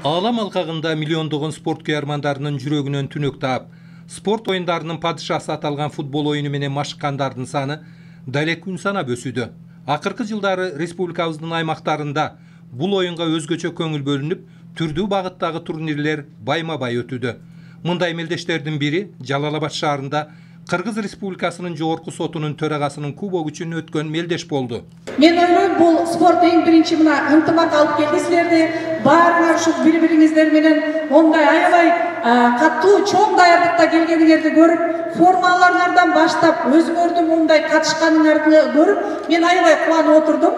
Ağlam alkağında milyoндогон sport kıyarmanдарının жүрөгүнөн түнөк таап, sport oyunlarının padişası atalgan futbol oyunu менен машыккандардын саны далек күн санап өсүүдө. Акыркы жылдары республикабыздын аймактарында бул оюнга өзгөчө көңүл бөлүнүп, түрдүү багыттагы турнирлер байма-бай өтүүдө. Мындай мелдештердин бири Жалал-Абад шаарында Кыргыз Республикасынын жогорку сотунун төрагасынын кубогу үчүн өткөн мелдеш болду. Мен ойлойм, бул спорт эң биринчи мына ынтымак алып келди силерди. Баарыңар ушу бири-бириңиздер менен мондай аябай катуу чоң даярдыкта келгениңерди көрүп, формаларыңардан баштап өзүңөрдүн мындай катышканыңарды көрүп, мен аябай кубанып отурдум.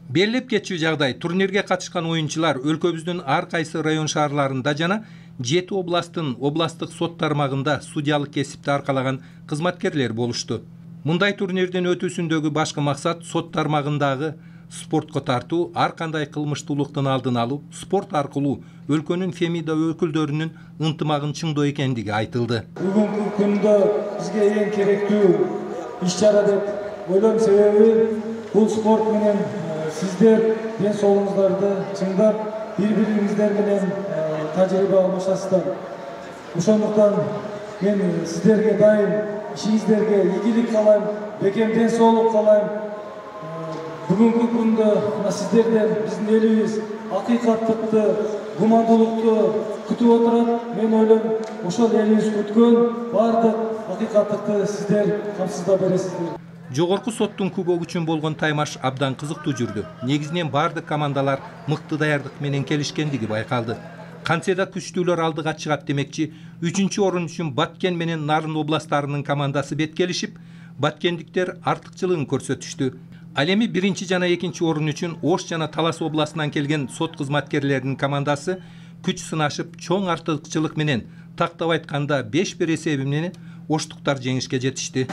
Белгилеп кетчү жагдай, турнирге катышкан оюнчулар өлкөбүздүн ар кайсы район шаарларында жана 7 областтын областтык сот тармагында судьялык кесипти аркалаган кызматкерлер болушту. Мындай турнирдин өтүүсүндөгү башкы максат сот тармагындагы спортко тартуу, ар кандай кылмыштуулуктун алдын алуу, спорт аркылуу өлкөнүн фемида өкүлдөрүнүн ынтымагын чыңдоо экендиги айтылды. Бүгүнкү күндө бизге эң керектүү иш-чара деп ойлойм, себеби бул спорт менен сиздер ден соолугуңуздарды чыңдап, бири-бириңиздер менен тажрыйба алмашасыздар. Ошондуктан мен сиздерге дайым ишиңиздерге ийгилик каалайм, бекем ден соолук каалайм. Бүгүнкү күндө сиздерден биздин элибиз акыйкаттыкты, гумандуулукту күтүп отурат. Мен ойлойм, ошол элибиз күткөн баардык акыйкаттыкты сиздер камсыздап бересиздер. Жогорку соттун кубогу үчүн болгон таймаш абдан кызыктуу жүрдү. Негизинен бардык командалар мыкты даярдык менен келишкендиги байкалды. Кантсе да күчтүүлөр алдыга чыгат демекчи, 3-чү орун үчүн Баткен менен Нарын областарынын командасы беткелишип, баткендиктер артыкчылыгын көрсөтүштү. Ал эми 1-чи жана 2-чи орун үчүн Ош жана Талас областынан келген сот кызматкерлеринин командасы күч сынашып, чоң артыкчылык менен, тактап айтканда 5-1 эсеби менен оштуктар жеңишке жетишти.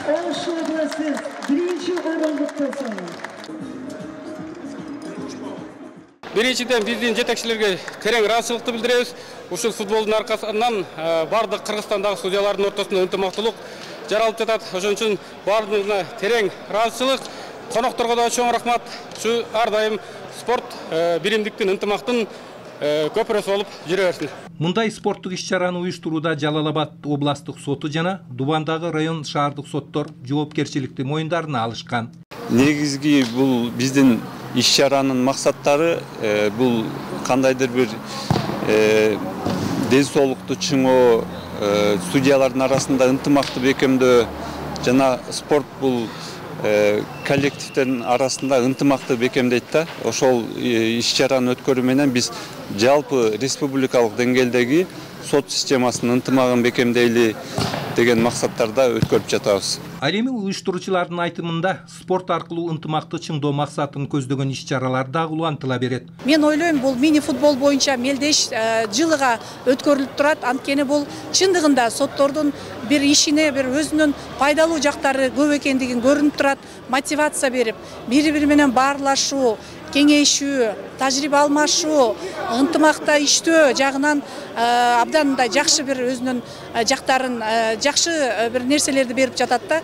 Биринчиден биздин жетекчилерге керең ыраазычылыкты билдиребиз. Ушул футболдун аркасынан бардык Кыргызстандагы судьялардын ортосунда ынтымактуулук жаралып жатат. Ошон үчүн бардыгына терең ыраазычылык. Конокторго да чоң рахмат. Ушу ар дайым спорт биримдиктин, ынтымактын көпүрөсү болуп жүрө берсин. Мындай спорттук иш-чараны уюштурууда Жалал-Абад областтык соту жана Дубандагы район шаардык соттор жоопкерчиликти мойндарына алышкан. Негизги бул биздин иш-чаранын максаттары бул кандайдыр бир ден соолукту чыңоо, судьялардын арасында ынтымакты бекемдөө жана спорт бул коллективдердин арасында ынтымакты бекемдейт да. Ошол иш-чараны өткөрүү менен биз жалпы республикалык деңгээлдеги сот системасынын ынтымагын бекемдейли деген максаттарда өткөрүп жатабыз. Ал эми уюштуруучулардын айтымында спорт аркылуу ынтымакты чыңдоо максатын көздөгөн иш-чаралар дагы улантыла берет. Мен ойлойм, бул мини футбол боюнча мелдеш жылыга өткөрүлүп турат. Анткени бул чындыгында соттордун бир ишине, бир өзүнүн пайдалуу жактары көп экендигин көрүнүп турат. Мотивация берип, бири-бири менен баарлашуу, кеңейишүү, тажрыйба алмашуу, ынтымакта иштөө жагынан абдан да жакшы бир өзүнүн жактарын, жакшы бир нерселерди берип жатат да.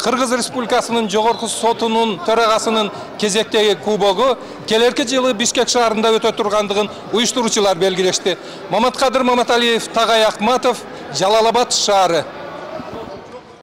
Кыргыз Республикасынын жогорку сотунун төрагасынын кезектеги кубогу келерки жылы Бишкек шаарында өтө тургандыгын уюштуруучулар белгилешти. Маматкадыр Маматалиев, Тагай Акматов, Жалал-Абад шаары.